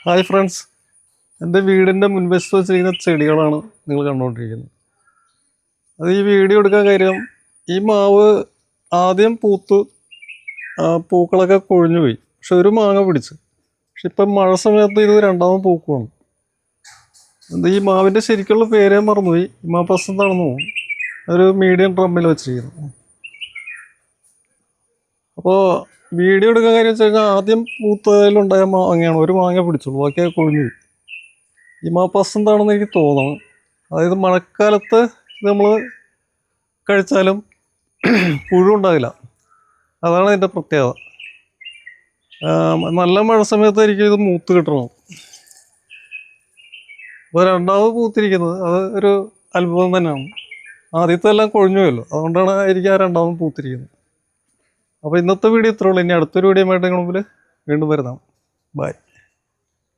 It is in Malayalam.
ഹായ് ഫ്രണ്ട്സ്, എൻ്റെ വീടിൻ്റെ മുൻവശത്ത് വെച്ചിരിക്കുന്ന ചെടികളാണ് നിങ്ങൾ കണ്ടുകൊണ്ടിരിക്കുന്നത്. അത് ഈ വീഡിയോ എടുക്കാൻ കാര്യം, ഈ മാവ് ആദ്യം പൂക്കളൊക്കെ കൊഴിഞ്ഞു പോയി. പക്ഷെ ഒരു മാങ്ങ പിടിച്ചു. പക്ഷെ ഇപ്പം മഴ സമയത്ത് ഇത് രണ്ടാമത് പൂക്കുവാണ്. എന്താ ഈ മാവിൻ്റെ ശരിക്കുള്ള പേരേ മറന്നുപോയി. ഹിമാപസന്ത് എന്താണെന്ന് തോന്നുന്നു. ഒരു മീഡിയം ഡ്രമ്മിൽ വെച്ചിരിക്കുന്നു. അപ്പോൾ വീഡിയോ എടുക്കാൻ കാര്യം വെച്ച് കഴിഞ്ഞാൽ ആദ്യം പൂത്തതിലുണ്ടായ മാങ്ങയാണ്. ഒരു മാങ്ങ പിടിച്ചുള്ളൂ, ബാക്കിയൊക്കെ കൊഴിഞ്ഞു പോയി. ഹിമാപസന്ത് എന്താണെന്ന് എനിക്ക് തോന്നുന്നു. അതായത് മഴക്കാലത്ത് നമ്മൾ കഴിച്ചാലും പുഴു ഉണ്ടാവില്ല. അതാണ് ഇതിൻ്റെ പ്രത്യേകത. നല്ല മഴ സമയത്തായിരിക്കും ഇത് മൂത്ത് കിട്ടണം. അപ്പോൾ രണ്ടാമത് പൂത്തിരിക്കുന്നത് അത് ഒരു അത്ഭുതം തന്നെയാണ്. ആദ്യത്തെ എല്ലാം കൊഴിഞ്ഞു പോയല്ലോ, അതുകൊണ്ടാണ് എനിക്ക് ആ രണ്ടാമത് പൂത്തിരിക്കുന്നത്. അപ്പോൾ ഇന്നത്തെ വീഡിയോ ഇത്രേ ഉള്ളൂ. ഇനി അടുത്തൊരു വീഡിയോ ആയിട്ട് നിങ്ങളുടെ മുമ്പിൽ വീണ്ടും വരുന്നതാണ്. ബൈ.